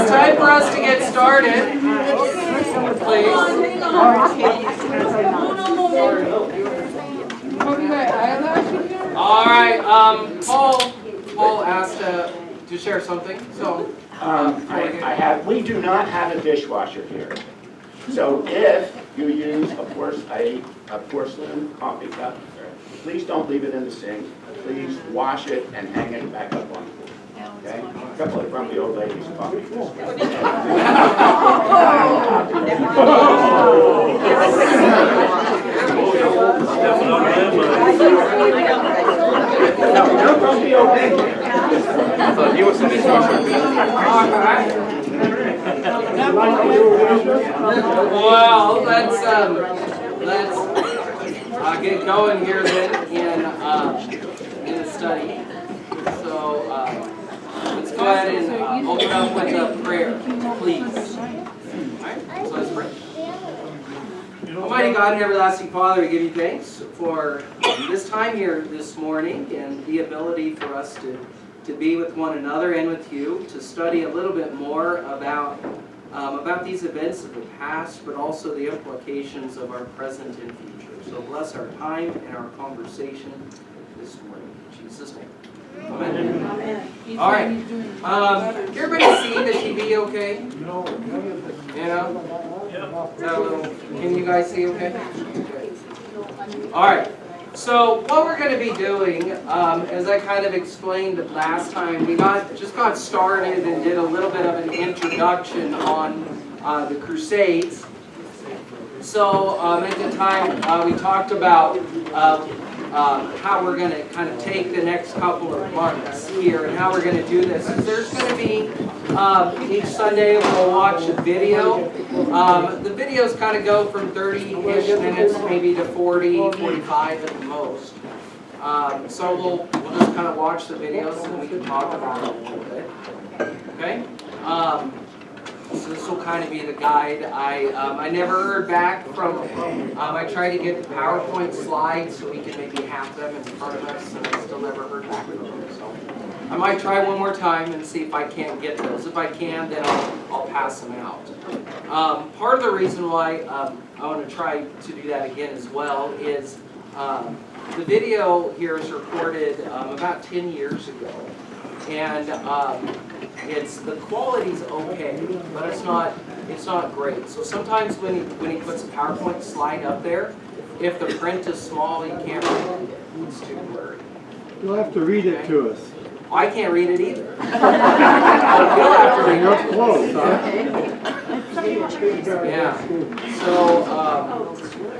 it's time for us to get started. Please. All right. Paul asked to share something. So we do not have a dishwasher here. So if you use a porcelain coffee cup, please don't leave it in the sink. Please wash it and hang it back up on the wall. Okay? A couple of grumpy old ladies talking this way. No grumpy old ladies. Well, let's get going here then in the study. So let's go ahead and open up with a prayer, please. All right, so let's pray. Almighty God and everlasting Father, we give you thanks for this time here this morning and the ability for us to be with one another and with you, to study a little bit more about these events of the past, but also the implications of our present and future. So bless our time and our conversation this morning. In Jesus' name. Amen. Amen. All right. Everybody see the TV okay? No. You know? Can you guys see okay? Okay. All right. So what we're going to be doing, as I kind of explained last time, we just got started and did a little bit of an introduction on the Crusades. So at the time we talked about how we're going to kind of take the next couple of months here and how we're going to do this. There's going to be each Sunday we'll watch a video. The videos kind of go from 30-ish minutes maybe to 40, 45 at the most. So we'll just kind of watch the videos and we can talk about it a little bit. Okay? So this will kind of be the guide. I never heard back from, I tried to get the PowerPoint slides so we could maybe have them in front of us, and I still never heard back from them. So I might try one more time and see if I can't get those. If I can, then I'll pass them out. Part of the reason why I want to try to do that again as well is the video here is recorded about 10 years ago. And the quality's okay, but it's not great. So sometimes when he puts a PowerPoint slide up there, if the print is small, you can't read it. It's too blurry. You'll have to read it to us. I can't read it either. You'll have to read You're it. close, huh? Yeah.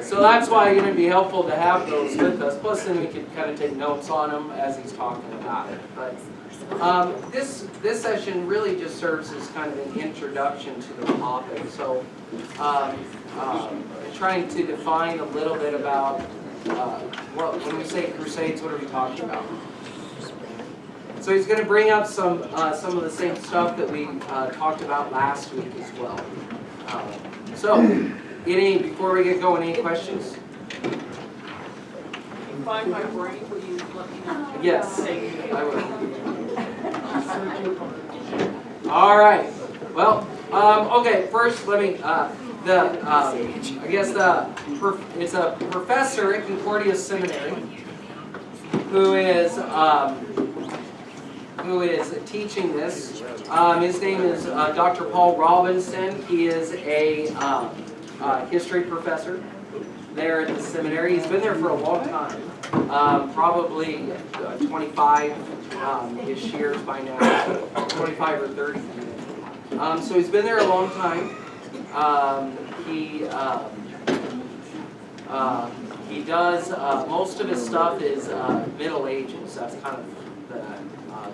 So that's why it's going to be helpful to have those with us. Plus, then we can kind of take notes on them as he's talking about it. But this session really just serves as kind of an introduction to the topic. So trying to define a little bit about when we say Crusades, what are we talking about? So he's going to bring up some of the same stuff that we talked about last week as well. Before we get going, any questions? Find my brain, will you let me know? Yes, I will. All right. Well, okay. First, let me. It's a professor at Concordia Seminary who is teaching this. His name is Dr. Paul Robinson. He is a history professor there at the seminary. He's been there for a long time, probably 25-ish years by now, 25 or 30. So he's been there a long time. He does, most of his stuff is Middle Ages. That's kind of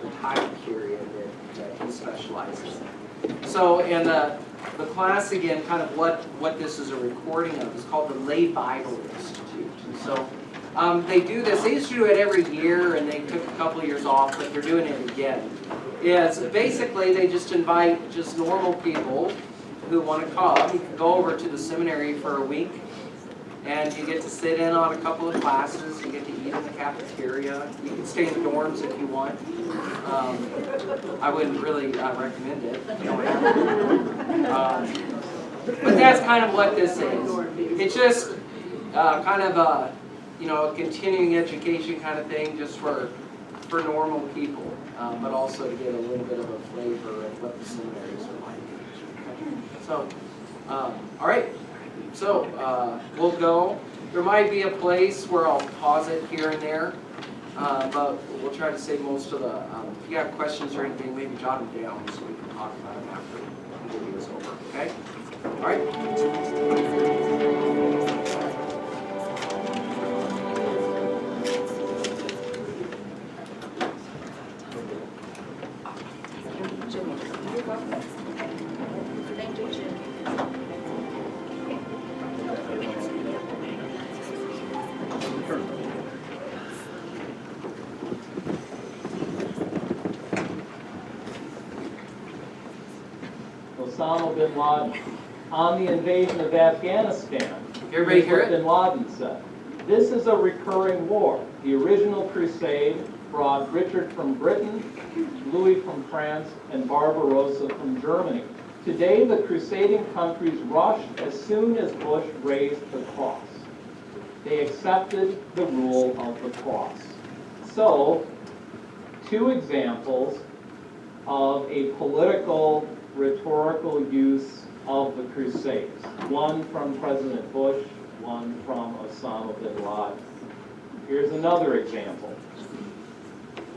the time period that he specializes in. So, and the class, again, kind of what this is a recording of, is called the Lay Bible Institute. And so they do this. They used to do it every year, and they took a couple of years off, but they're doing it again. Basically, they just invite just normal people who want to come. You can go over to the seminary for a week, And you get to sit in on a couple of classes, you get to eat in the cafeteria. You can stay in dorms if you want. I wouldn't really recommend it. You don't have to. But that's kind of what this is. It's just kind of a, a continuing education kind of thing, just for normal people, but also to get a little bit of a flavor of what the seminaries are like. Okay. So, all right. So we'll go. There might be a place where I'll pause it here and there, but we'll try to save most of the. If you have questions or anything, maybe jot them down so we can talk about them after the video is over. Okay. All right. Thank you, Jim. Osama bin Laden on the invasion of Afghanistan. Everybody hear it? Bin Laden said, "This is a recurring war. The original crusade brought Richard from Britain, Louis from France, and Barbarossa from Germany. Today, the crusading countries rushed as soon as Bush raised the cross. They accepted the rule of the cross." So, two examples of a political, rhetorical use of the Crusades. One from President Bush, one from Osama bin Laden. Here's another example.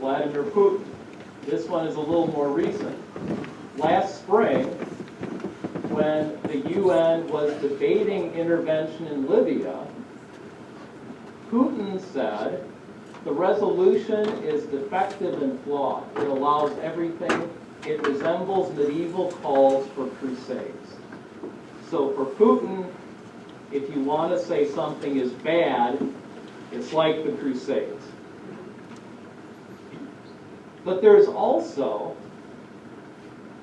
Vladimir Putin. This one is a little more recent. Last spring, when the UN was debating intervention in Libya, Putin said, "The resolution is defective and flawed. It allows everything. It resembles medieval calls for crusades." So for Putin, if you want to say something is bad, it's like the Crusades. But there's also,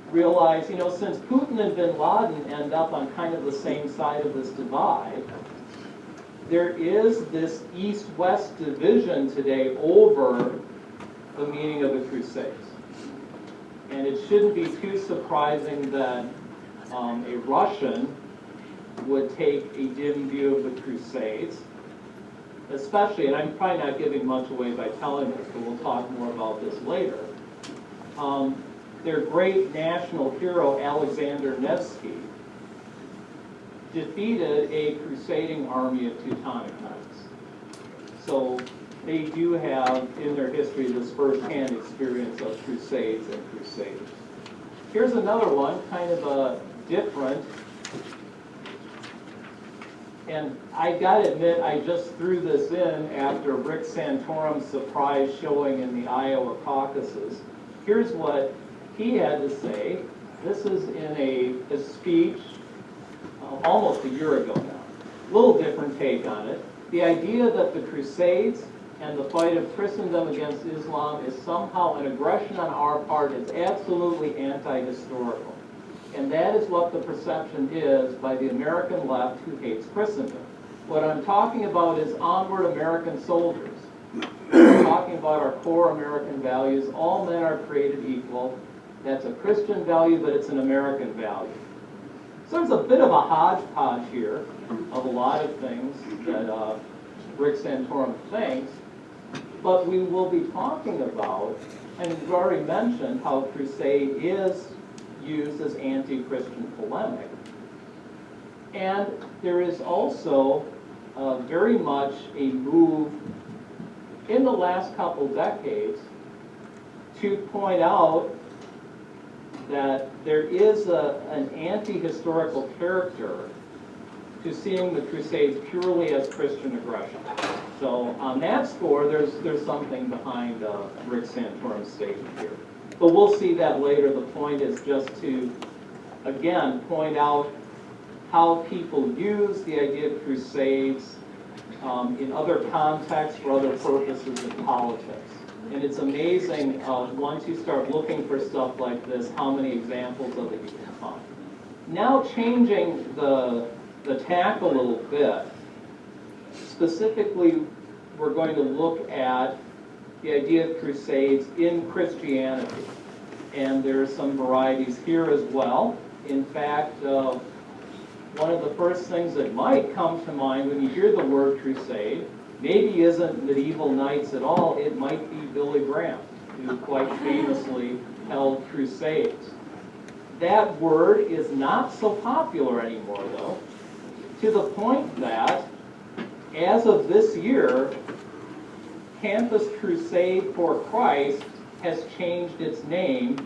realize, since Putin and bin Laden end up on kind of the same side of this divide, there is this East-West division today over the meaning of the Crusades. And it shouldn't be too surprising that a Russian would take a dim view of the Crusades, especially, and I'm probably not giving much away by telling this, but we'll talk more about this later. Their great national hero, Alexander Nevsky, defeated a crusading army of Teutonic knights. So they do have in their history this first-hand experience of crusades and crusaders. Here's another one, kind of a different. And I gotta admit, I just threw this in after Rick Santorum's surprise showing in the Iowa caucuses. Here's what he had to say. This is in a speech almost a year ago now. A little different take on it. The idea that the Crusades and the fight of Christendom against Islam is somehow an aggression on our part is absolutely anti-historical. And that is what the perception is by the American left who hates Christendom. What I'm talking about is onward American soldiers. I'm talking about our core American values. All men are created equal. That's a Christian value, but it's an American value. So there's a bit of a hodgepodge here of a lot of things that Rick Santorum thinks. But we will be talking about, and we've already mentioned how crusade is used as anti-Christian polemic. And there is also very much a move in the last couple decades to point out that there is an anti-historical character to seeing the Crusades purely as Christian aggression. So on that score, there's something behind Rick Santorum's statement here. But we'll see that later. The point is just to, again, point out how people use the idea of crusades in other contexts for other purposes in politics. And it's amazing once you start looking for stuff like this, how many examples of it you can find. Now changing the tack a little bit, Specifically, we're going to look at the idea of crusades in Christianity. And there are some varieties here as well. In fact, one of the first things that might come to mind when you hear the word crusade maybe isn't medieval knights at all, it might be Billy Graham, who quite famously held crusades. That word is not so popular anymore, though, to the point that, as of this year, Campus Crusade for Christ has changed its name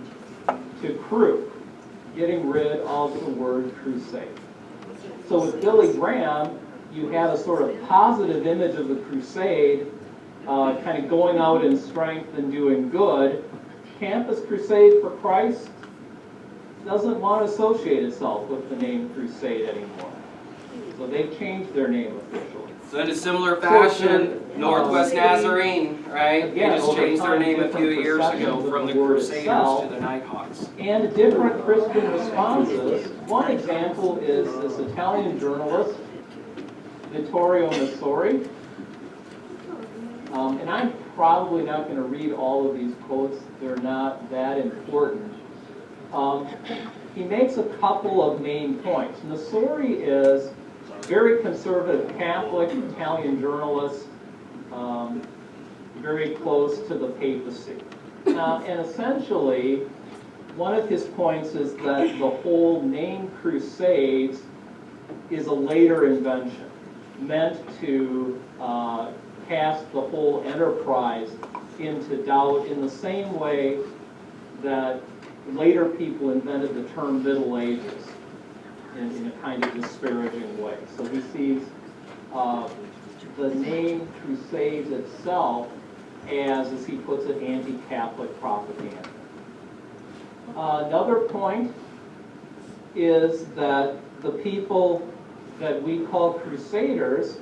to Cru, getting rid of the word crusade. So with Billy Graham, you have a sort of positive image of the crusade, kind of going out in strength and doing good. Campus Crusade for Christ doesn't want to associate itself with the name crusade anymore. So they've changed their name officially. So in a similar fashion, Northwest Nazarene, right? They Again, just over changed their time, name a few different years ago perceptions of from the the word Crusaders itself. to the Nighthawks. And different Christian responses. One example is this Italian journalist, Vittorio Messori. And I'm probably not going to read all of these quotes. They're not that important. He makes a couple of main points. Messori is very conservative Catholic Italian journalist, very close to the papacy. And essentially, one of his points is that the whole name Crusades is a later invention, meant to cast the whole enterprise into doubt in the same way that later people invented the term Middle Ages in a kind of disparaging way. So he sees the name Crusades itself as he puts it, anti-Catholic propaganda. Another point is that the people that we call crusaders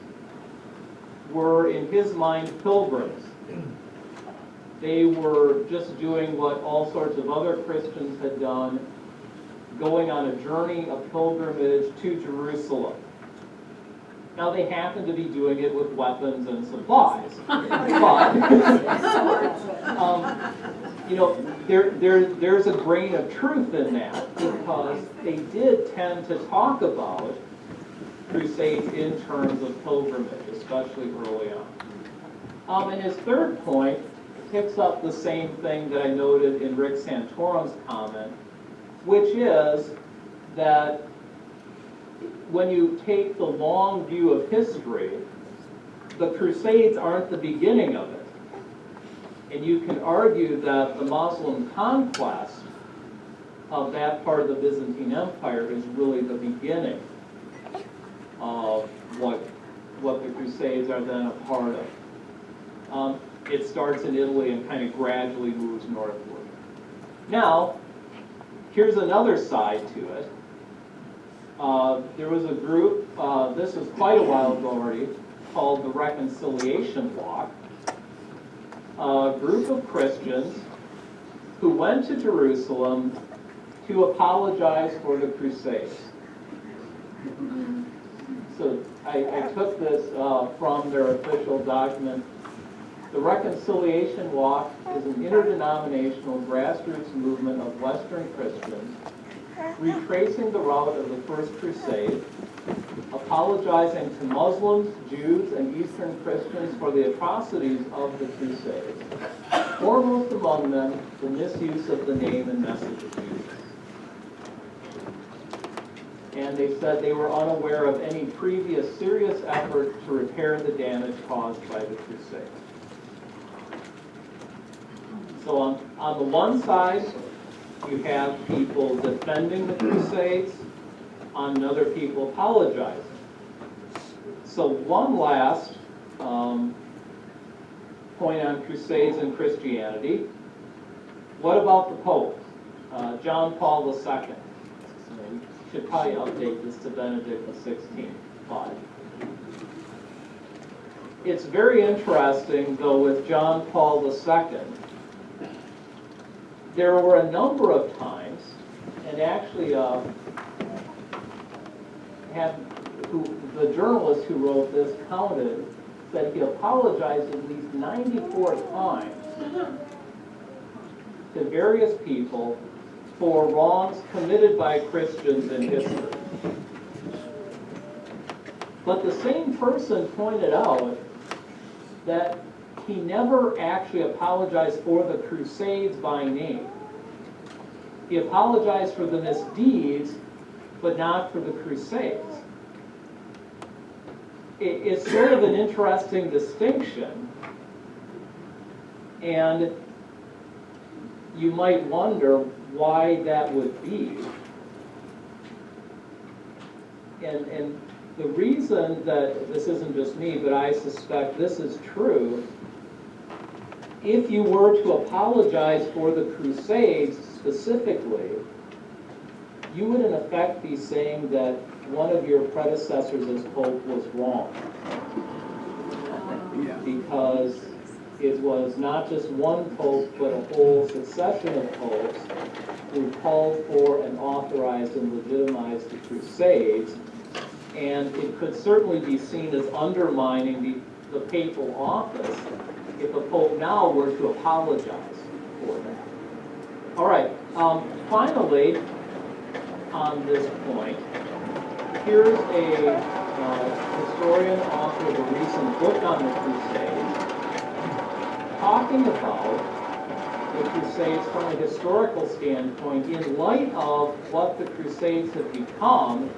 were, in his mind, pilgrims. They were just doing what all sorts of other Christians had done, going on a journey, a pilgrimage to Jerusalem. Now, they happened to be doing it with weapons and supplies. But, there's a grain of truth in that, because they did tend to talk about crusades in terms of pilgrimage, especially early on. And his third point picks up the same thing that I noted in Rick Santorum's comment, which is that when you take the long view of history, the Crusades aren't the beginning of it. And you can argue that the Muslim conquest of that part of the Byzantine Empire is really the beginning of what the Crusades are then a part of. It starts in Italy and kind of gradually moves northward. Now, here's another side to it. There was a group, this was quite a while ago already, called the Reconciliation Walk. A group of Christians who went to Jerusalem to apologize for the Crusades. So I took this from their official document. The Reconciliation Walk is an interdenominational grassroots movement of Western Christians retracing the route of the First Crusade, apologizing to Muslims, Jews, and Eastern Christians for the atrocities of the Crusades, foremost among them the misuse of the name and message of Jesus. And they said they were unaware of any previous serious effort to repair the damage caused by the Crusades. So on the one side, you have people defending the Crusades, on another people apologizing. So one last point on Crusades and Christianity. What about the Pope? John Paul II. We should probably update this to Benedict XVI. But it's very interesting, though, with John Paul II. There were a number of times, and actually the journalist who wrote this counted that he apologized at least 94 times to various people for wrongs committed by Christians in history. But the same person pointed out that he never actually apologized for the Crusades by name. He apologized for the misdeeds, but not for the Crusades. It's sort of an interesting distinction, and you might wonder why that would be. And the reason that this isn't just me, but I suspect this is true, if you were to apologize for the Crusades specifically, you would in effect be saying that one of your predecessors as Pope was wrong. Because it was not just one Pope, but a whole succession of popes who called for and authorized and legitimized the Crusades. And it could certainly be seen as undermining the papal office if a Pope now were to apologize for that. All right, finally, on this point, here's a historian, author of a recent book on the Crusades, talking about the Crusades from a historical standpoint in light of what the Crusades have become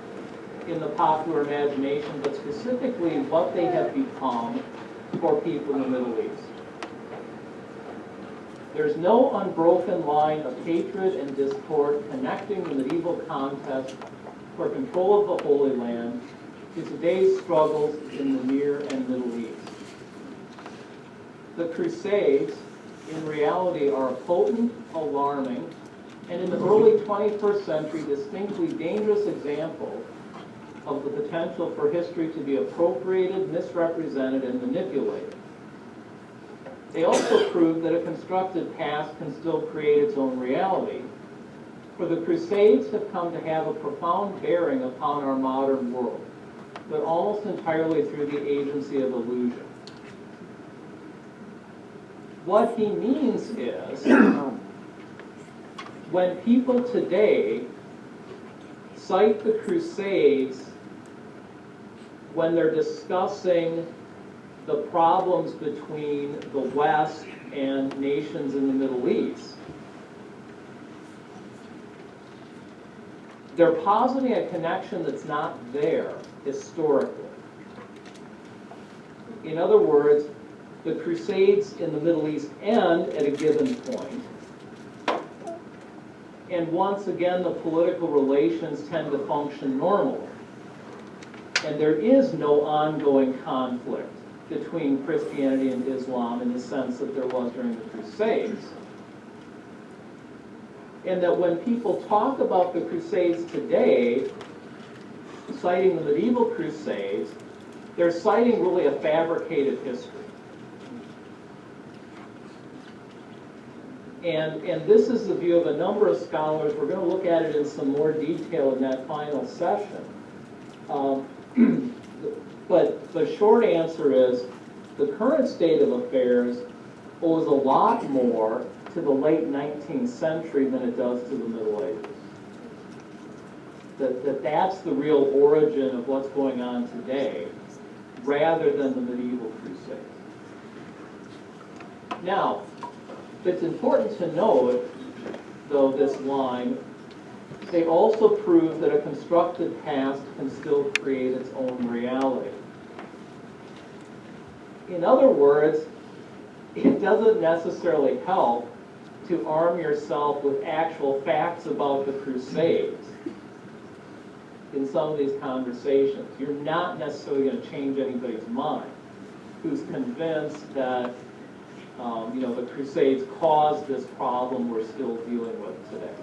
in the popular imagination, but specifically what they have become for people in the Middle East. There's no unbroken line of hatred and discord connecting the medieval contest for control of the Holy Land to today's struggles in the Near and Middle East. The Crusades, in reality, are a potent, alarming, and in the early 21st century, distinctly dangerous example of the potential for history to be appropriated, misrepresented, and manipulated. They also prove that a constructed past can still create its own reality, for the Crusades have come to have a profound bearing upon our modern world, but almost entirely through the agency of illusion. What he means is, when people today cite the Crusades when they're discussing the problems between the West and nations in the Middle East, they're positing a connection that's not there historically. In other words, the Crusades in the Middle East end at a given point, and once again the political relations tend to function normally. And there is no ongoing conflict between Christianity and Islam in the sense that there was during the Crusades. And that when people talk about the Crusades today, citing the medieval Crusades, they're citing really a fabricated history. And this is the view of a number of scholars. We're going to look at it in some more detail in that final session. But the short answer is the current state of affairs owes a lot more to the late 19th century than it does to the Middle Ages. That's the real origin of what's going on today, rather than the medieval Crusades. Now, it's important to note, though, this line, they also prove that a constructed past can still create its own reality. In other words, it doesn't necessarily help to arm yourself with actual facts about the Crusades in some of these conversations. You're not necessarily going to change anybody's mind who's convinced that the Crusades caused this problem we're still dealing with today.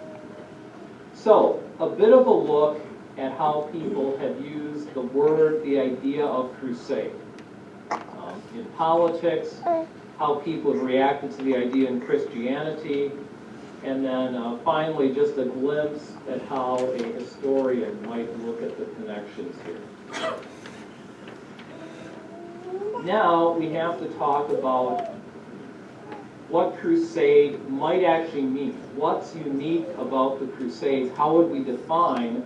So, a bit of a look at how people have used the idea of crusade. In politics, how people have reacted to the idea in Christianity, And then finally, just a glimpse at how a historian might look at the connections here. Now we have to talk about what crusade might actually mean. What's unique about the Crusades? How would we define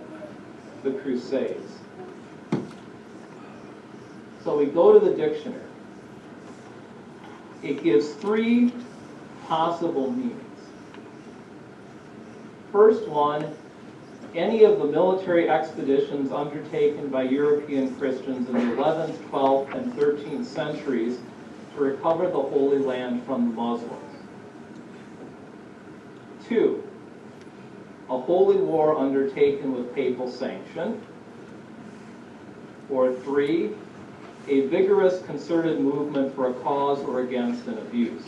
the Crusades? So we go to the dictionary. It gives three possible meanings. First one, any of the military expeditions undertaken by European Christians in the 11th, 12th, and 13th centuries to recover the Holy Land from the Muslims. 2, a holy war undertaken with papal sanction. Or 3, a vigorous concerted movement for a cause or against an abuse.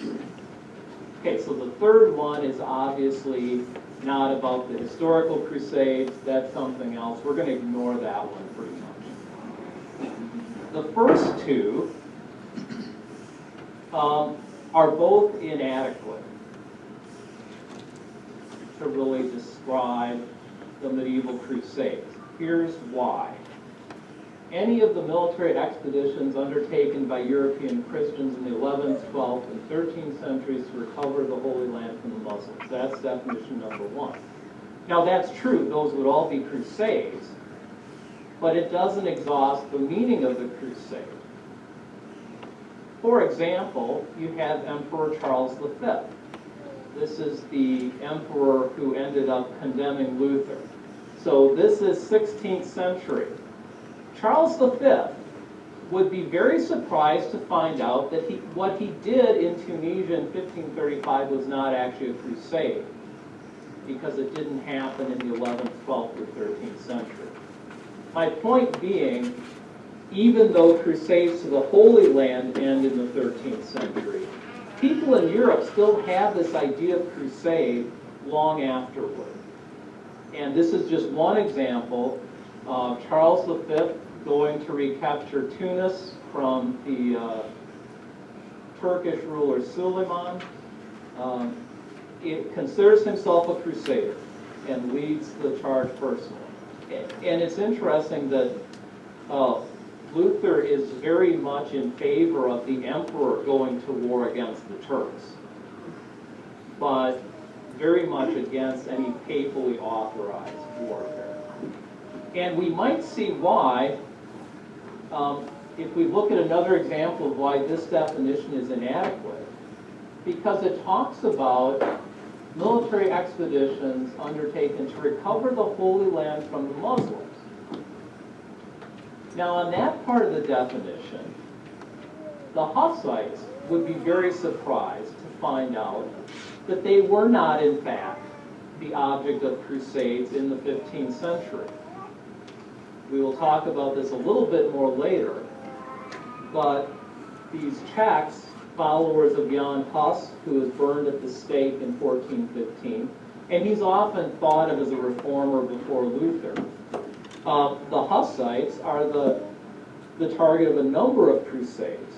Okay, so the third one is obviously not about the historical crusades. That's something else. We're going to ignore that one pretty much. The first two are both inadequate to really describe the medieval crusades. Here's why. Any of the military expeditions undertaken by European Christians in the 11th, 12th, and 13th centuries to recover the Holy Land from the Muslims. That's definition number one. Now that's true, those would all be crusades, but it doesn't exhaust the meaning of the crusade. For example, you have Emperor Charles V. This is the emperor who ended up condemning Luther. So this is 16th century. Charles V would be very surprised to find out that what he did in Tunisia in 1535 was not actually a crusade, because it didn't happen in the 11th, 12th, or 13th century. My point being, even though crusades to the Holy Land end in the 13th century, people in Europe still have this idea of crusade long afterward. And this is just one example of Charles V going to recapture Tunis from the Turkish ruler Suleiman. It considers himself a crusader and leads the charge personally. And it's interesting that Luther is very much in favor of the emperor going to war against the Turks, but very much against any papally authorized warfare. And we might see why, if we look at another example of why this definition is inadequate, because it talks about military expeditions undertaken to recover the Holy Land from the Muslims. Now, on that part of the definition, the Hussites would be very surprised to find out that they were not, in fact, the object of crusades in the 15th century. We will talk about this a little bit more later, but these Czechs, followers of Jan Hus, who was burned at the stake in 1415, and he's often thought of as a reformer before Luther. The Hussites are the target of a number of crusades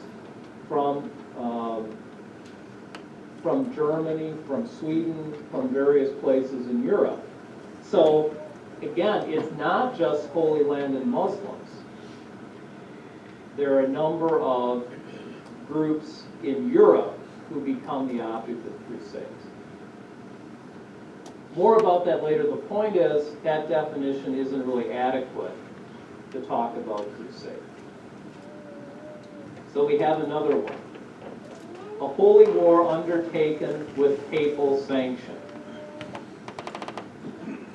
from Germany, from Sweden, from various places in Europe. So again, it's not just Holy Land and Muslims. There are a number of groups in Europe who become the object of crusades. More about that later. The point is that definition isn't really adequate to talk about crusade. So we have another one. A holy war undertaken with papal sanction.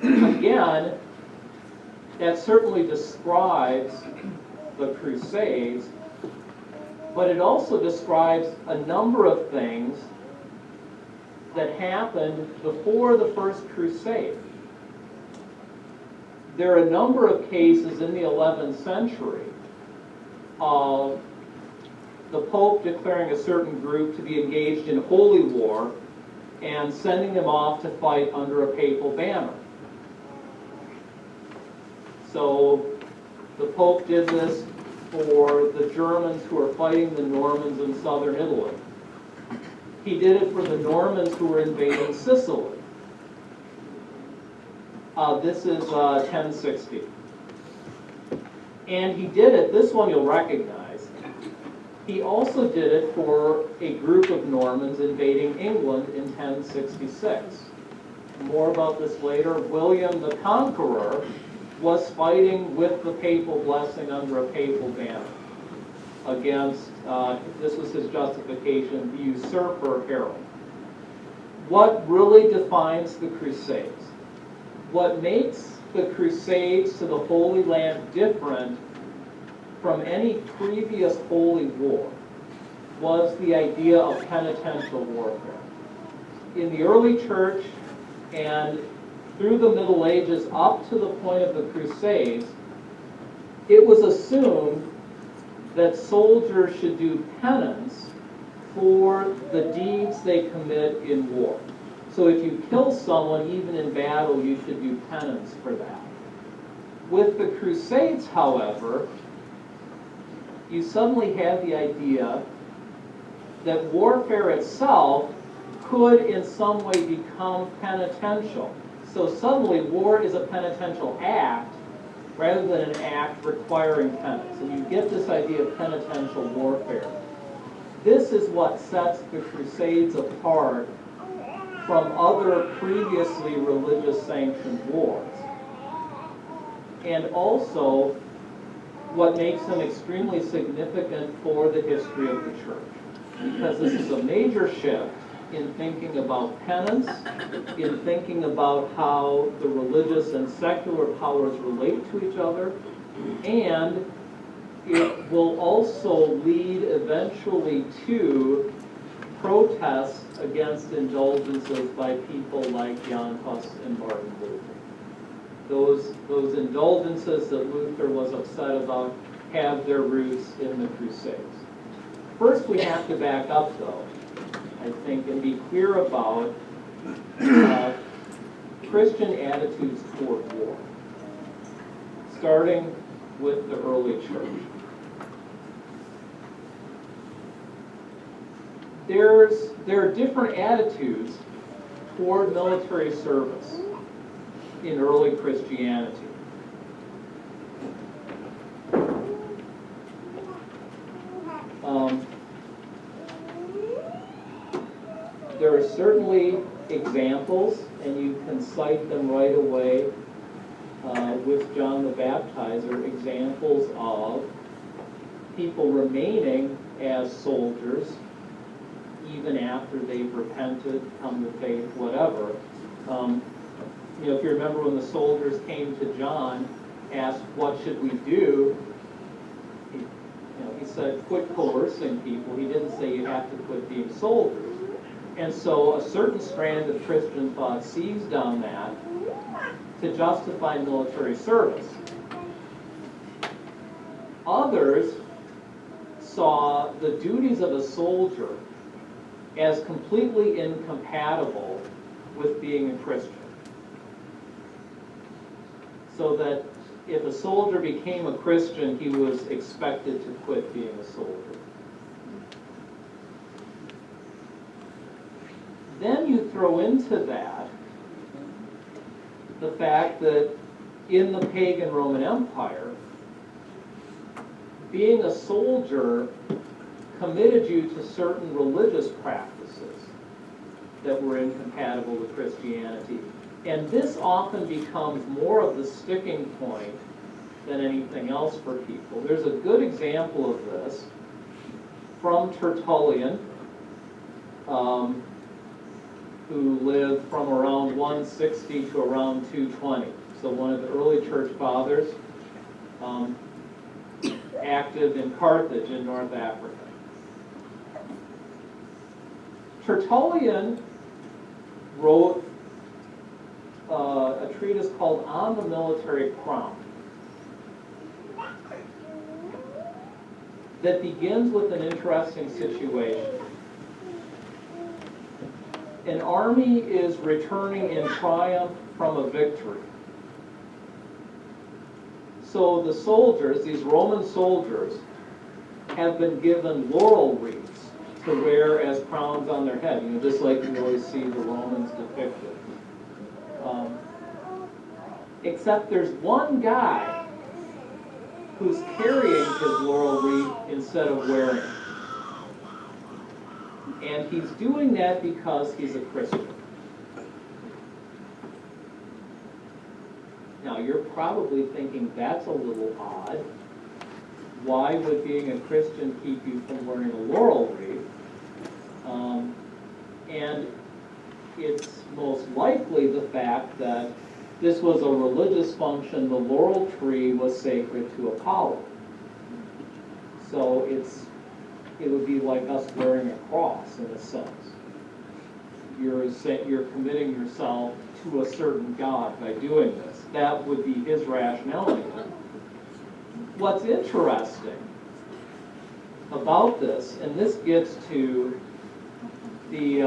Again, that certainly describes the Crusades, but it also describes a number of things that happened before the First Crusade. There are a number of cases in the 11th century of the Pope declaring a certain group to be engaged in holy war and sending them off to fight under a papal banner. So the Pope did this for the Germans who were fighting the Normans in southern Italy. He did it for the Normans who were invading Sicily. This is 1060. And he did it, this one you'll recognize. He also did it for a group of Normans invading England in 1066. More about this later. William the Conqueror was fighting with the papal blessing under a papal banner against, this was his justification, the usurper Harold. What really defines the Crusades? What makes the Crusades to the Holy Land different from any previous holy war was the idea of penitential warfare. In the early church and through the Middle Ages up to the point of the Crusades, it was assumed that soldiers should do penance for the deeds they commit in war. So if you kill someone, even in battle, you should do penance for that. With the Crusades, however, you suddenly had the idea that warfare itself could in some way become penitential. So suddenly war is a penitential act rather than an act requiring penance. And you get this idea of penitential warfare. This is what sets the Crusades apart from other previously religious sanctioned wars. And also what makes them extremely significant for the history of the church. Because this is a major shift in thinking about penance, in thinking about how the religious and secular powers relate to each other, and it will also lead eventually to protests against indulgences by people like Jan Hus and Martin Luther. Those indulgences that Luther was upset about have their roots in the Crusades. First, we have to back up, though, I think, and be clear about Christian attitudes toward war, starting with the early church. There are different attitudes toward military service in early Christianity. There are certainly examples, and you can cite them right away with John the Baptizer, examples of people remaining as soldiers even after they've repented, come to faith, whatever. If you remember when the soldiers came to John, asked, what should we do? He said, quit coercing people. He didn't say you have to quit being soldiers. And so a certain strand of Christian thought seized on that to justify military service. Others saw the duties of a soldier as completely incompatible with being a Christian. So that if a soldier became a Christian, he was expected to quit being a soldier. Then you throw into that the fact that in the pagan Roman Empire, being a soldier committed you to certain religious practices that were incompatible with Christianity. And this often becomes more of the sticking point than anything else for people. There's a good example of this from Tertullian, who lived from around 160 to around 220. So one of the early church fathers, active in Carthage in North Africa. Tertullian wrote a treatise called On the Military Crown that begins with an interesting situation. An army is returning in triumph from a victory. So the soldiers, these Roman soldiers, have been given laurel wreaths to wear as crowns on their head, just like you always see the Romans depicted. Except there's one guy who's carrying his laurel wreath instead of wearing it. And he's doing that because he's a Christian. Now, you're probably thinking that's a little odd. Why would being a Christian keep you from wearing a laurel wreath? And it's most likely the fact that this was a religious function. The laurel tree was sacred to Apollo. So it would be like us wearing a cross in a sense. You're committing yourself to a certain God by doing this. That would be his rationality. What's interesting about this, and this gets to the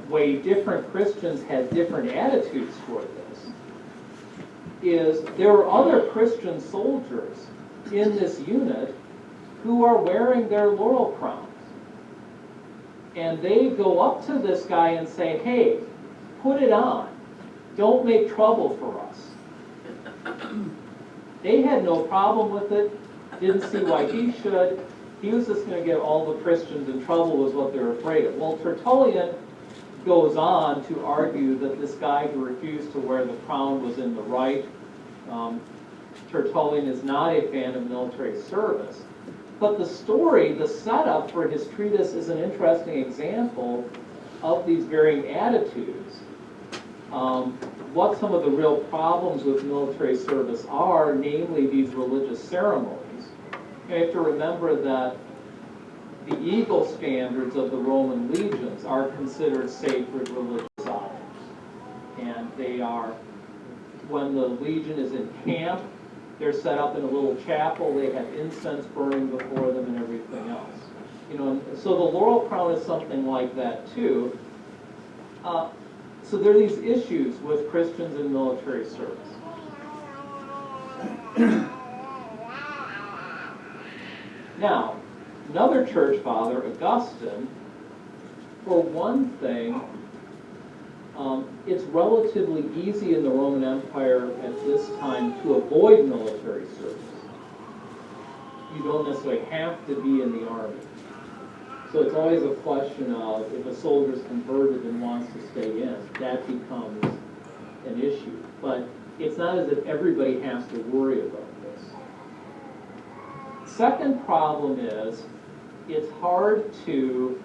way different Christians had different attitudes toward this, is there are other Christian soldiers in this unit who are wearing their laurel crowns. And they go up to this guy and say, hey, put it on. Don't make trouble for us. They had no problem with it, didn't see why he should. He was just going to get all the Christians in trouble was what they're afraid of. Well, Tertullian goes on to argue that this guy who refused to wear the crown was in the right. Tertullian is not a fan of military service. But the story, the setup for his treatise is an interesting example of these varying attitudes. What some of the real problems with military service are, namely these religious ceremonies. You have to remember that the eagle standards of the Roman legions are considered sacred religious items. And they are, when the legion is in camp, they're set up in a little chapel, they have incense burning before them and everything else. You know, and so the laurel crown is something like that too. So there are these issues with Christians in military service. Now, another church father, Augustine, for one thing, it's relatively easy in the Roman Empire at this time to avoid military service. You don't necessarily have to be in the army. So it's always a question of if a soldier's converted and wants to stay in, that becomes an issue. But it's not as if everybody has to worry about this. Second problem is it's hard to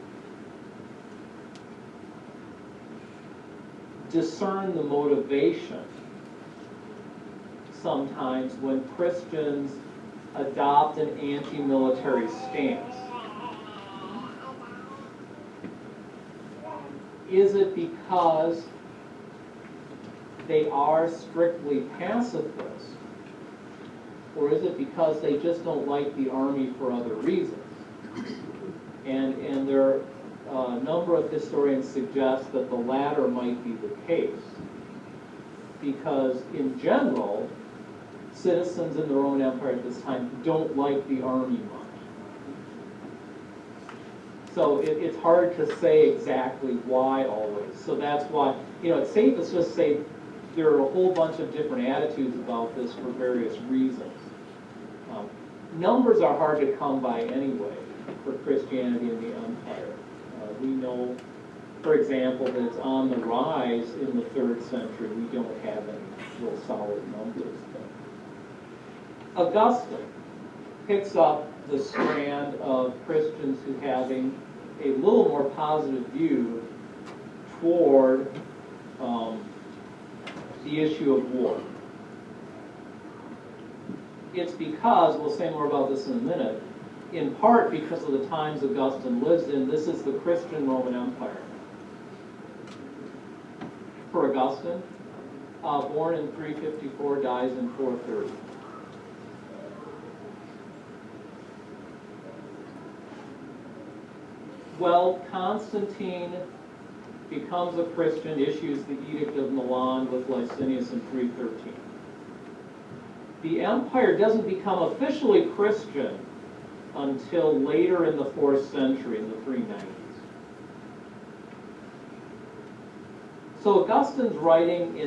discern the motivation sometimes when Christians adopt an anti-military stance. Is it because they are strictly pacifists, or is it because they just don't like the army for other reasons? And there are a number of historians suggest that the latter might be the case, because in general, citizens in the Roman Empire at this time don't like the army much. So it's hard to say exactly why always. So that's why, it's safe to just say there are a whole bunch of different attitudes about this for various reasons. Numbers are hard to come by anyway for Christianity in the empire. We know, for example, that it's on the rise in the 3rd century. We don't have any real solid numbers. But Augustine picks up the strand of Christians who having a little more positive view toward the issue of war. It's because, we'll say more about this in a minute, in part because of the times Augustine lives in. This is the Christian Roman Empire. For Augustine, born in 354, dies in 430. Well, Constantine becomes a Christian, issues the Edict of Milan with Licinius in 313. The empire doesn't become officially Christian until later in the 4th century, in the 390s. So Augustine's writing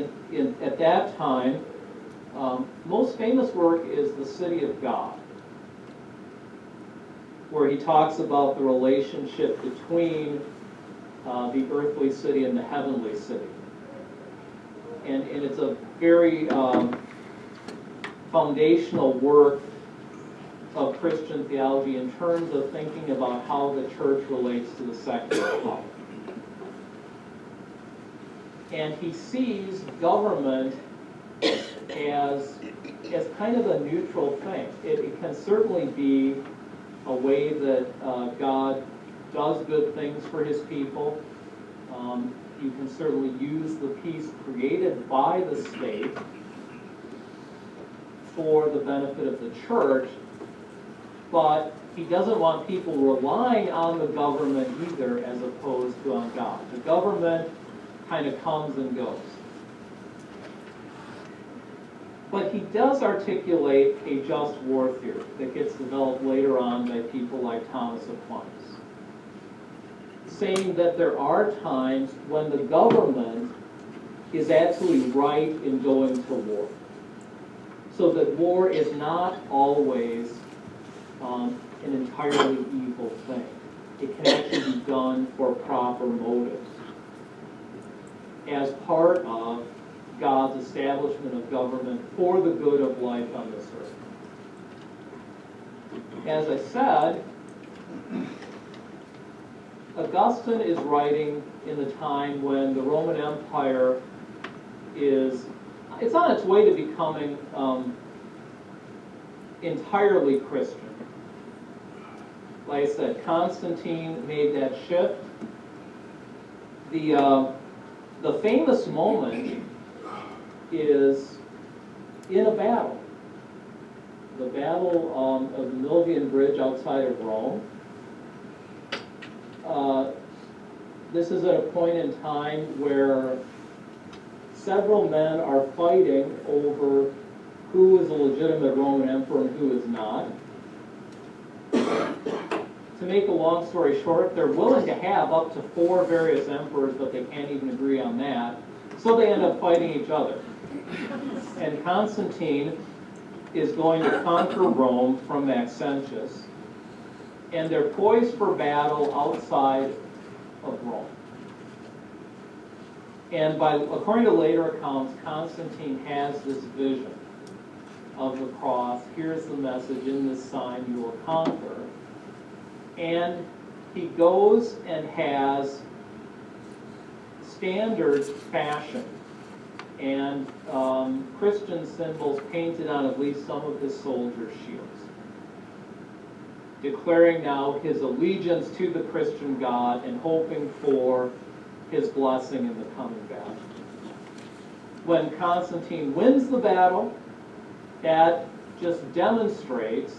at that time Most famous work is The City of God, where he talks about the relationship between the earthly city and the heavenly city. And it's a very foundational work of Christian theology in terms of thinking about how the church relates to the secular power. And he sees government as kind of a neutral thing. It can certainly be a way that God does good things for his people. You can certainly use the peace created by the state for the benefit of the church, but he doesn't want people relying on the government either as opposed to on God. The government kind of comes and goes. But he does articulate a just war theory that gets developed later on by people like Thomas Aquinas, saying that there are times when the government is absolutely right in going to war. So that war is not always an entirely evil thing. It can actually be done for proper motives as part of God's establishment of government for the good of life on this earth. As I said, Augustine is writing in the time when the Roman Empire it's on its way to becoming entirely Christian. Like I said, Constantine made that shift. The famous moment is in a battle. The Battle of the Milvian Bridge outside of Rome. This is at a point in time where several men are fighting over who is a legitimate Roman emperor and who is not. To make a long story short, they're willing to have up to 4 various emperors, but they can't even agree on that. So they end up fighting each other. And Constantine is going to conquer Rome from Maxentius. And they're poised for battle outside of Rome. And according to later accounts, Constantine has this vision of the cross. Here's the message: in this sign you will conquer. And he goes and has standard fashion and Christian symbols painted on at least some of his soldiers' shields, declaring now his allegiance to the Christian God and hoping for his blessing in the coming battle. When Constantine wins the battle, that just demonstrates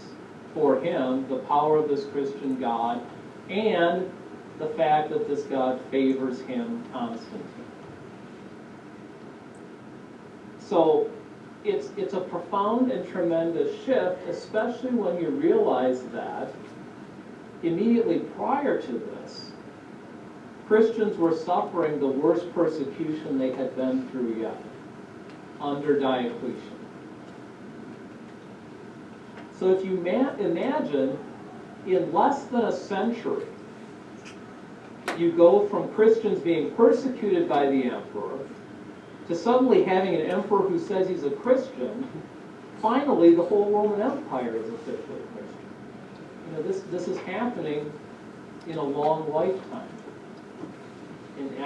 for him the power of this Christian God and the fact that this God favors him, Constantine. So it's a profound and tremendous shift, especially when you realize that immediately prior to this, Christians were suffering the worst persecution they had been through yet, under Diocletian. So if you imagine, in less than a century, you go from Christians being persecuted by the emperor to suddenly having an emperor who says he's a Christian. Finally, the whole Roman Empire is officially Christian. You know, this is happening in a long lifetime. And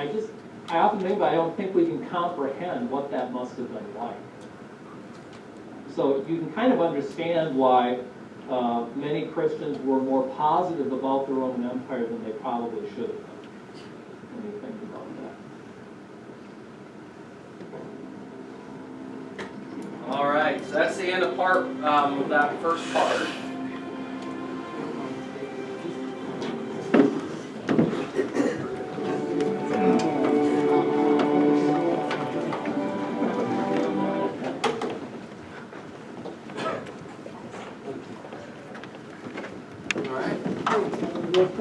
I often think, but I don't think we can comprehend what that must have been like. So you can kind of understand why many Christians were more positive about the Roman Empire than they probably should have been, when you think about that. All right, so that's the end of that first part.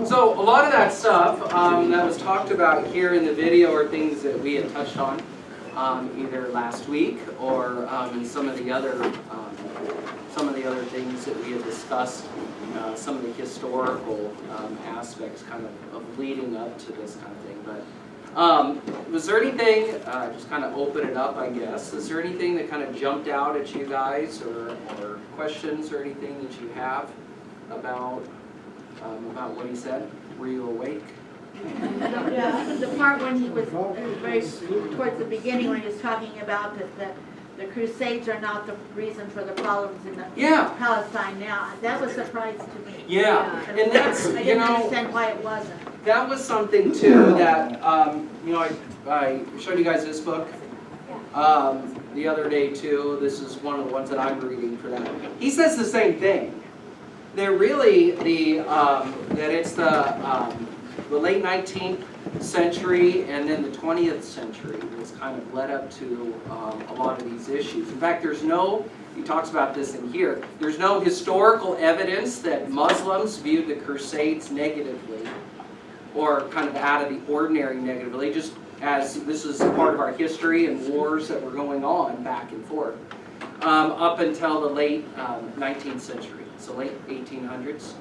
So a lot of that stuff that was talked about here in the video are things that we had touched on. either last week or in some of the other things that we had discussed, some of the historical aspects kind of leading up to this kind of thing. But was there anything, just kind of open it up, I guess, is there anything that kind of jumped out at you guys or questions or anything that you have about what he said? Were you awake? The part when he was very towards the beginning when he was talking about that the Crusades are not the reason for the problems in Palestine now. That was a surprise to me. Yeah, and that's, I didn't understand why it wasn't. That was something too that, I showed you guys this book the other day too. This is one of the ones that I'm reading for that. He says the same thing. They're really that it's the late 19th century and then the 20th century was kind of led up to a lot of these issues. In fact, he talks about this in here, there's no historical evidence that Muslims viewed the Crusades negatively or kind of out of the ordinary negatively, just as this is part of our history and wars that were going on back and forth up until the late 19th century, so late 1800s.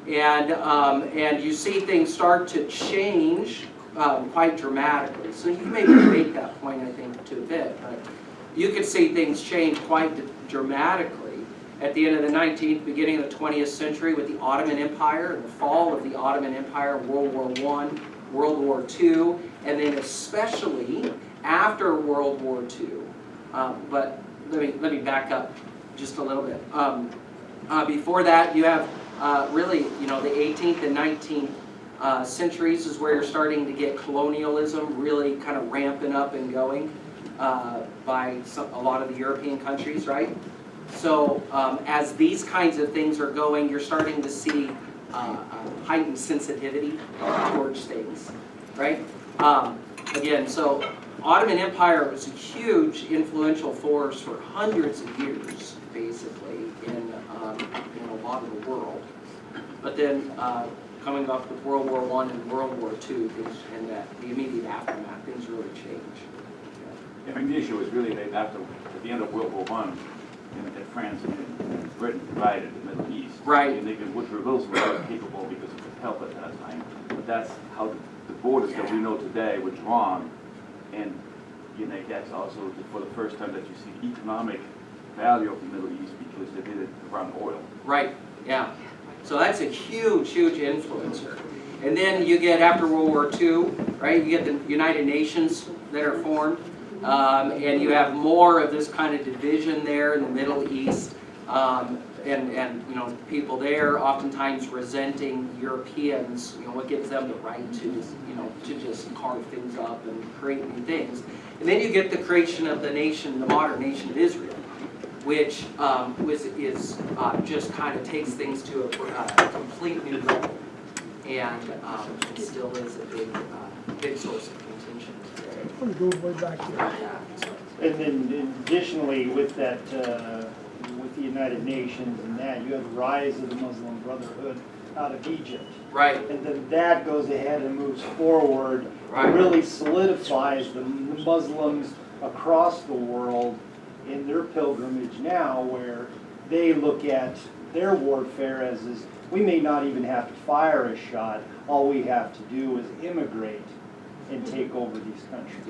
And you see things start to change quite dramatically. So you maybe make that point, I think, to a bit, but you could see things change quite dramatically at the end of the 19th, beginning of the 20th century with the Ottoman Empire and the fall of the Ottoman Empire, World War I, World War II, and then especially after World War II. But let me back up just a little bit. Before that, you have really, the 18th and 19th centuries is where you're starting to get colonialism really kind of ramping up and going by a lot of the European countries, right? So as these kinds of things are going, you're starting to see heightened sensitivity towards things, right? Again, so Ottoman Empire was a huge influential force for hundreds of years, basically, in a lot of the world. But then coming up with World War I and World War II, and the immediate aftermath, things really changed. I mean, the issue is really that at the end of World War I, that France and Britain divided the Middle East. Right. And Woodrow Wilson was very capable because of his help at that time. But that's how the borders that we know today were drawn. And that's also for the first time that you see the economic value of the Middle East because they did it around oil. Right, yeah. So that's a huge, huge influencer. And then you get, after World War II, right, you get the United Nations that are formed. And you have more of this kind of division there in the Middle East. And people there oftentimes resenting Europeans, what gives them the right to, to just carve things up and create new things. And then you get the creation of the nation, the modern nation of Israel, which is just kind of takes things to a complete new level. And it still is a big source of contention today. Go way back here. Yeah, so. And then additionally with that, with the United Nations and that, you have the rise of the Muslim Brotherhood out of Egypt. Right. And then that goes ahead and moves forward, Right. really solidifies the Muslims across the world in their pilgrimage now, where they look at their warfare as is, we may not even have to fire a shot, all we have to do is immigrate and take over these countries.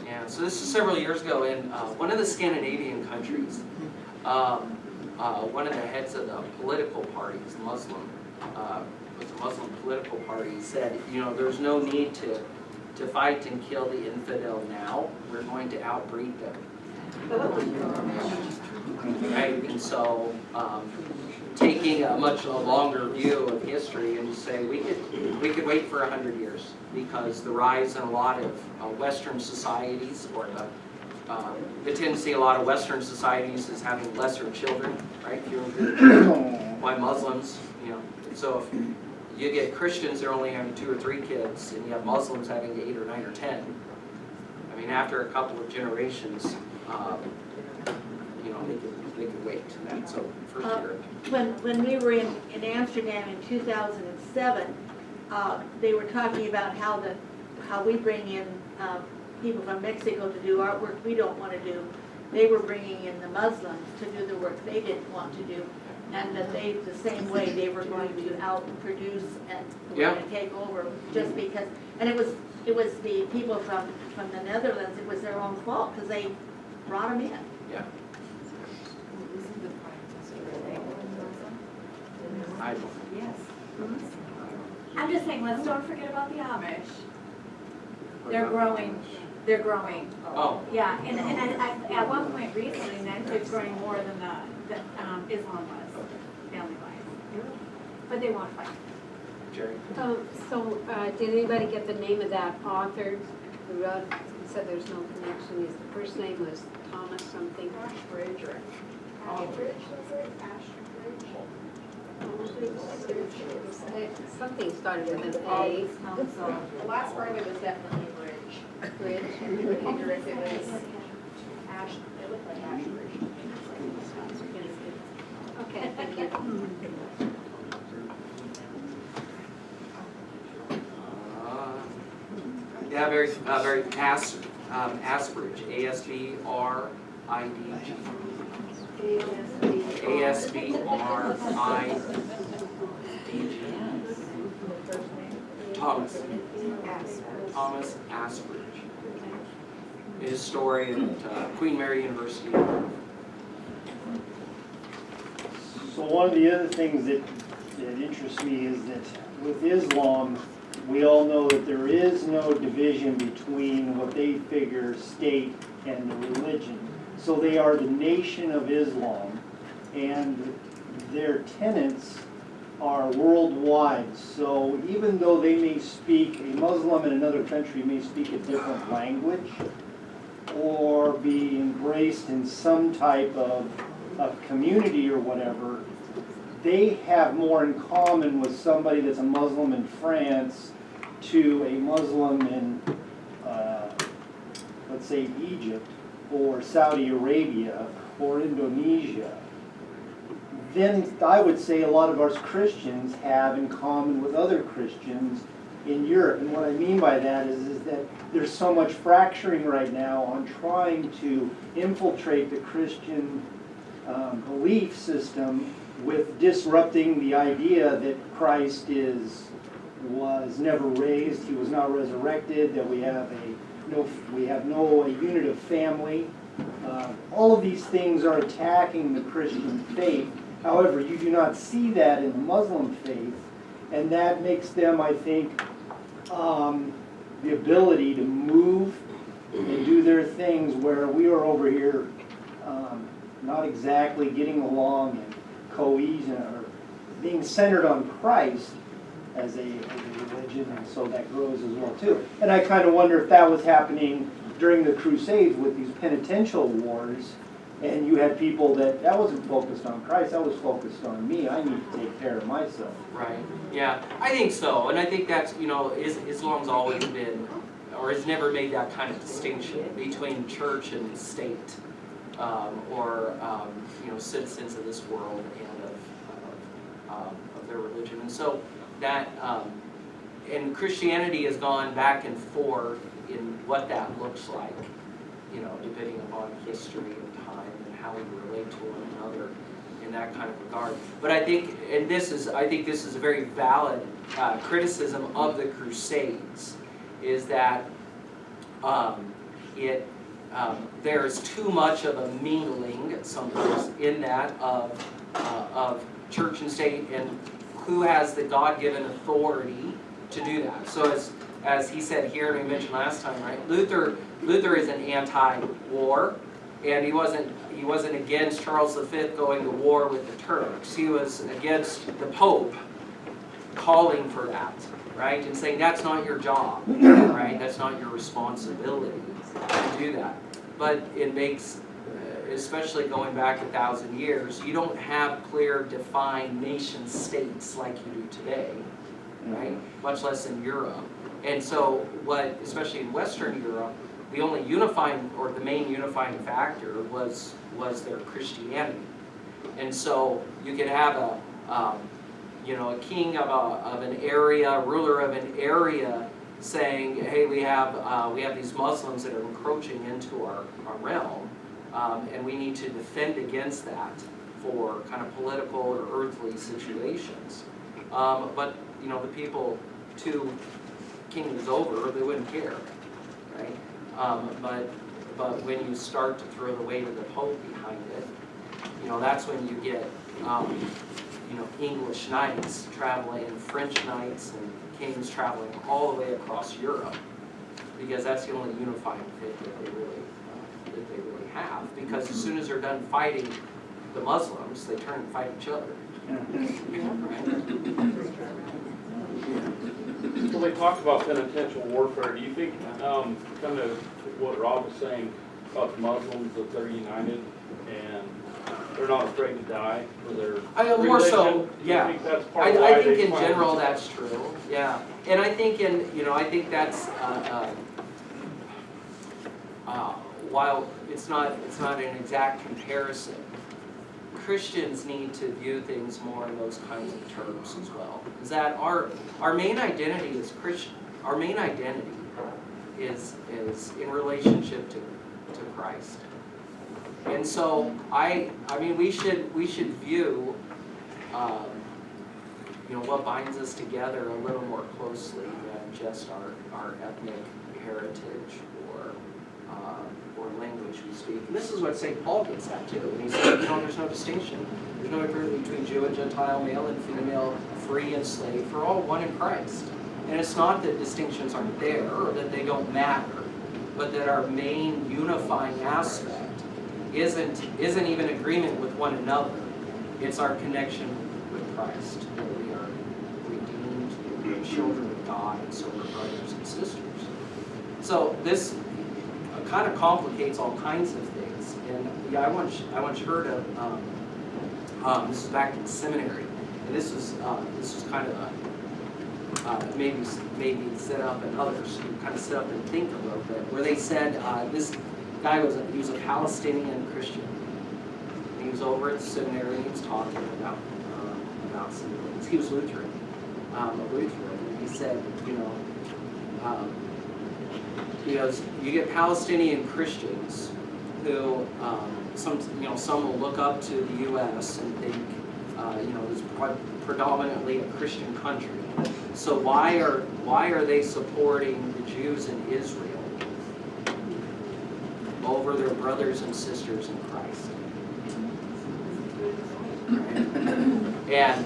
Yeah. So this is several years ago in one of the Scandinavian countries. One of the heads of the political parties, was a Muslim political party, said, there's no need to fight and kill the infidel now. We're going to outbreed them. Right? And so taking a much longer view of history and just say we could wait for 100 years because the rise in a lot of Western societies, or the tendency a lot of Western societies is having lesser children, right? Why Muslims, so if you get Christians, they're only having 2 or 3 kids, and you have Muslims having 8 or 9 or 10. I mean, after a couple of generations, they could wait. And so first year. When we were in Amsterdam in 2007, they were talking about how we bring in people from Mexico to do artwork we don't want to do. They were bringing in the Muslims to do the work they didn't want to do. And that they, the same way, they were going to outproduce and Yeah. take over just because, and it was the people from the Netherlands, it was their own fault because they brought them in. Yeah. I don't. I'm just saying, let's don't forget about the Amish. They're growing, they're growing. Oh, Yeah, and at one point recently, Netflix growing more than the Islam was, family-wise. But they won't fight. Jerry. Did anybody get the name of that author who wrote, said there's no connection, his first name was Thomas something? Ashbridge or Ashbridge, was it? Ashbridge? Something started with an A. Council. The last part of it was definitely Bridge. Bridge. It was Ash, it looked like Ashbridge. Okay, thank you. Yeah, very Asbridge, A-S-B-R-I-D-G. A-S-B-R-I-D-G. Thomas Asbridge. Historian at Queen Mary University. So one of the other things that interests me is that with Islam, we all know that there is no division between what they figure state and the religion. So they are the Nation of Islam, and their tenets are worldwide. So even though they may speak, a Muslim in another country may speak a different language or be embraced in some type of community or whatever, they have more in common with somebody that's a Muslim in France to a Muslim in, let's say, Egypt or Saudi Arabia or Indonesia. Then I would say a lot of us Christians have in common with other Christians in Europe. And what I mean by that is that there's so much fracturing right now on trying to infiltrate the Christian belief system with disrupting the idea that Christ was never raised, he was not resurrected, that we have no unit of family. All of these things are attacking the Christian faith. However, you do not see that in the Muslim faith, and that makes them, I think, the ability to move and do their things where we are over here not exactly getting along and cohesion or being centered on Christ as a religion, and so that grows as well too. And I kind of wonder if that was happening during the Crusades with these penitential wars, and you had people that wasn't focused on Christ, that was focused on me. I need to take care of myself. Right, yeah, I think so, and I think that's, Islam's always been, or has never made that kind of distinction between church and state, or citizens of this world and of their religion. And so that, and Christianity has gone back and forth in what that looks like, depending upon history and time and how we relate to one another in that kind of regard. But I think, this is a very valid criticism of the Crusades, is that there's too much of a mingling sometimes in that of church and state, and who has the God-given authority to do that. So as he said here, and we mentioned last time, right? Luther is an anti-war, and he wasn't against Charles V going to war with the Turks. He was against the Pope calling for that, right? And saying that's not your job, right? That's not your responsibility to do that. But it makes, especially going back 1,000 years, you don't have clear, defined nation states like you do today, right? Much less in Europe. And so especially in Western Europe, the only unifying, or the main unifying factor was their Christianity. And so you could have a king of an area, a ruler of an area saying, hey, we have these Muslims that are encroaching into our realm, and we need to defend against that for kind of political or earthly situations. But you know, the people 2 kingdoms over, they wouldn't care, right? But when you start to throw the weight of the Pope behind it, you know, that's when you get you know, English knights traveling, French knights, and kings traveling all the way across Europe, because that's the only unifying thing that they really have. Because as soon as they're done fighting the Muslims, they turn and fight each other. Well, they talked about penitential warfare. Do you think, kind of what Rob was saying about the Muslims, that they're united and they're not afraid to die for their More so, religion? Do you yeah. think that's part of I why think they in finally- general that's true, yeah. And I think I think that's, while it's not an exact comparison, Christians need to view things more in those kinds of terms as well. Is that our main identity is Christian. Our main identity is in relationship to Christ. And so I mean we should view you know, what binds us together a little more closely than just our ethnic heritage or language we speak. And this is what St. Paul gets at too. And he said, you know, there's no distinction. There's no difference between Jew and Gentile, male and female, free and slave. We're all one in Christ. And it's not that distinctions aren't there or that they don't matter, but that our main unifying aspect isn't even agreement with one another. It's our connection with Christ. We are redeemed, we are children of God, and so we're brothers and sisters. So this kind of complicates all kinds of things. And yeah, I once heard of this is back in seminary, and this was kind of maybe set up, and others who kind of set up and think a little bit, where they said this guy was a Palestinian Christian. He was over at the seminary and he was talking about some things. He was Lutheran, and he said, you know, he goes, you get Palestinian Christians who some will look up to the U.S. and think, you know, it's predominantly a Christian country. So why are they supporting the Jews in Israel over their brothers and sisters in Christ? Right?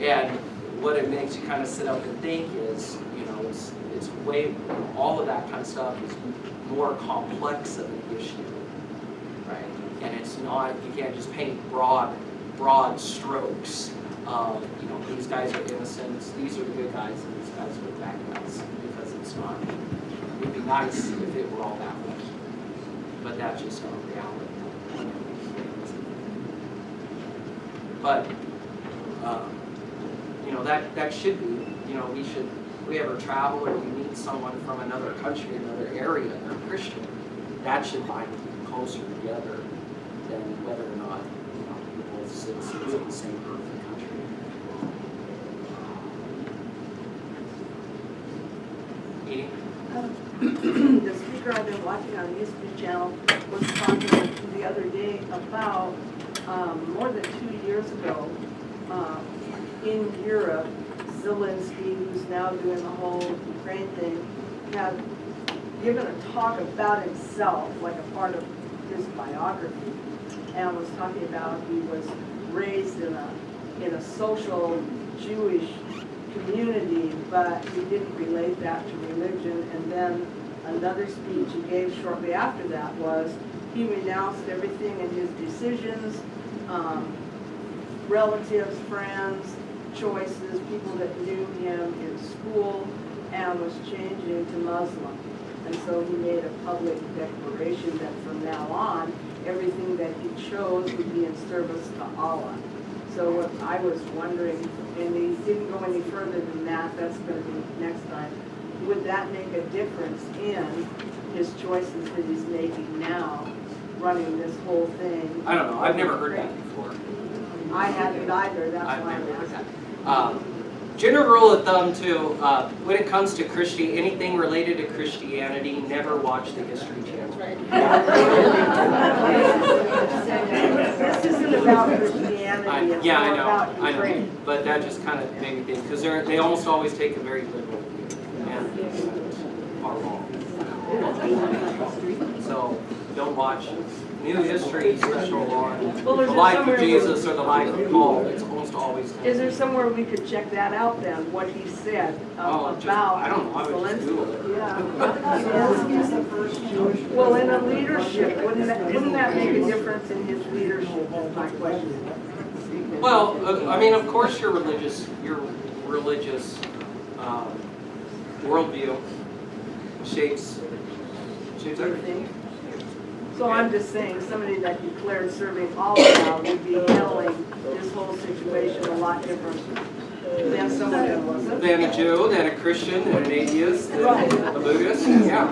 And what it makes you kind of sit up and think is, you know, it's way, all of that kind of stuff is more complex of an issue, right? And it's not, you can't just paint broad strokes of, you know, these guys are innocent, these are the good guys, and these guys are the bad guys, because it's not. It'd be nice if it were all that way, but that's just not reality. But you know, that should be, you know, we ever travel or we meet someone from another country, another area, and they're Christian, that should bind people closer together than whether or not, you know, we're both citizens of the same earthly country. Edie? The speaker I've been watching on the History Channel was talking the other day about more than 2 years ago in Europe, Zelensky, who's now doing the whole Ukraine thing, had given a talk about himself, like a part of his biography, and was talking about he was raised in a social Jewish community, but he didn't relate that to religion. And then another speech he gave shortly after that was he renounced everything in his decisions, relatives, friends, choices, people that knew him in school, and was changing to Muslim. And so he made a public declaration that from now on, everything that he chose would be in service to Allah. So what I was wondering, and he didn't go any further than that, that's going to be next time, would that make a difference in his choices that he's making now, running this whole thing? I don't know, I've never heard that before. I haven't either, that's I've why never I'm heard that. asking. general rule of thumb too, when it comes to anything related to Christianity, never watch the History Channel. This isn't about Christianity, it's Yeah, more I about know, Ukraine. but that just kind of made me think, because they almost always take a very literal view, and are wrong. So, don't watch New History Special on Well, the is there life of somewhere- Jesus or the life of Paul. It's almost always. Is there somewhere we could check that out then, what he said about I don't know, I would just Google it. Yeah. Well, in a leadership, wouldn't that make a difference in his leadership, is my question. Well, I mean, of course, your religious worldview shapes everything. So I'm just saying, somebody that declared serving all of God would be handling this whole situation a lot different than someone that wasn't. Than a Jew, than a Christian, than an atheist, than a Buddhist, yeah.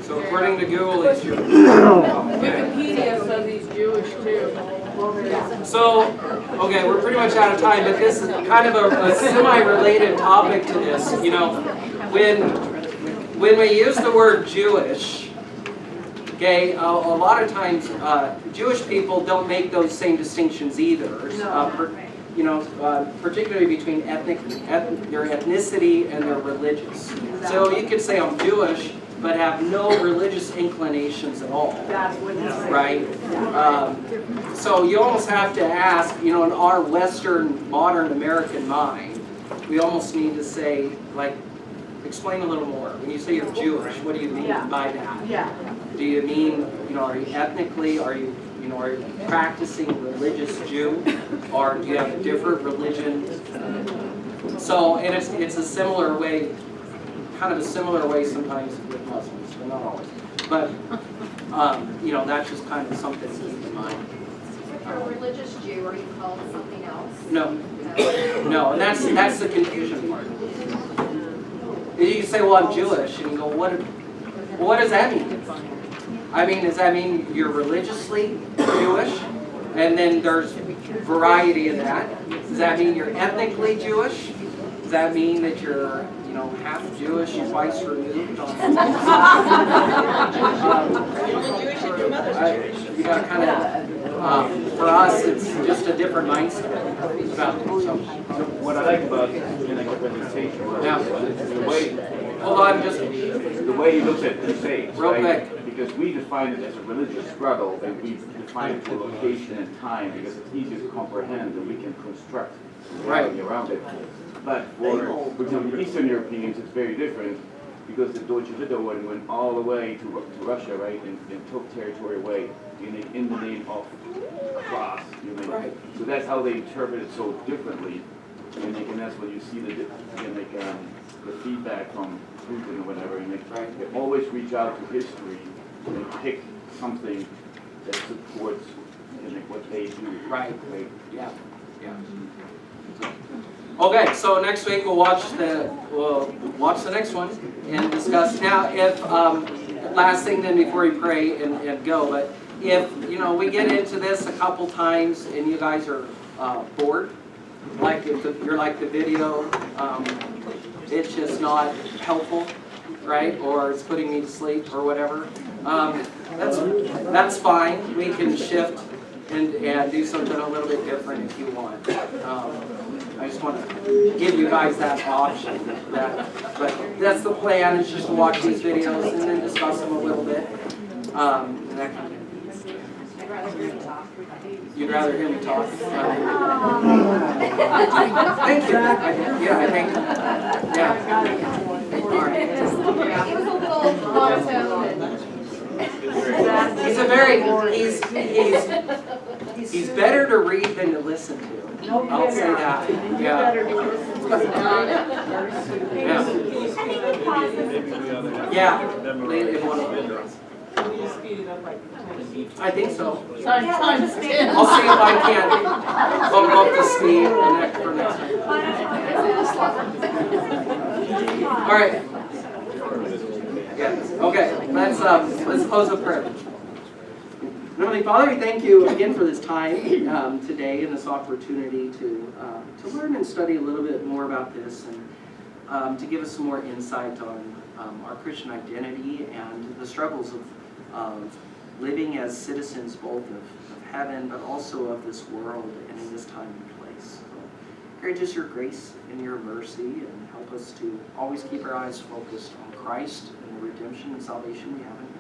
So according to Google, it's your. Wikipedia says he's Jewish too. So, okay, we're pretty much out of time, but this is kind of a semi-related topic to this. You know, when we use the word Jewish, okay, a lot of times Jewish people don't make those same distinctions either. Particularly between their ethnicity and their religious. So you could say I'm Jewish, but have no religious inclinations at all. That's what he said. Right? So you almost have to ask, in our Western, modern American mind, we almost need to say, like, explain a little more. When you say you're Jewish, what do you mean by that? Yeah. Do you mean, are you ethnically, are you practicing religious Jew? Or do you have a different religion? So, and it's a similar way, kind of a similar way sometimes with Muslims, but not always. But, that's just kind of something to keep in mind. If you're a religious Jew, are you called something else? No, and that's the confusion part. You can say, well, I'm Jewish, and you go, what does that mean? I mean, does that mean you're religiously Jewish? And then there's variety in that. Does that mean you're ethnically Jewish? Does that mean that you're, half Jewish, twice removed? You got to kind of, for us, it's just a different mindset about it. So What I like about the presentation was the way he looks at crusades, Real right? quick. Because we define it as a religious struggle, and we define it for location and time because it's easier to comprehend and we can construct reality around it. But for example, Eastern Europeans, it's very different because the Deutsche Widow went all the way to Russia, right, and took territory away in the name of a cross. So that's how they interpret it so differently. And that's when you see the feedback from Putin or whatever, and they always reach out to history and pick something that supports what they do. Right. Yeah. Okay, so next week we'll watch the next one and discuss. Now, if last thing then before we pray and go, but if we get into this a couple times and you guys are bored, like if you're like the video, it's just not helpful, right? Or it's putting me to sleep or whatever. That's fine. We can shift and do something a little bit different if you want. I just want to give you guys that option. But that's the plan, is just to watch these videos and then discuss them a little bit. And that kind of thing. I'd rather hear you talk. You'd rather hear me talk? Thank you. I think. Yeah. All right. He was a little monotone. He's better to read than to listen to. I'll say that. Yeah. Yeah. I think so. Times 10. I'll see if I can bump up the speed for next time. All right. Yeah. Okay. Let's close with prayer. Heavenly Father, we thank you again for this time today and this opportunity to learn and study a little bit more about this and to give us some more insight on our Christian identity and the struggles of living as citizens both of heaven but also of this world and in this time and place. So, grant us your grace and your mercy and help us to always keep our eyes focused on Christ and the redemption and salvation we have in him.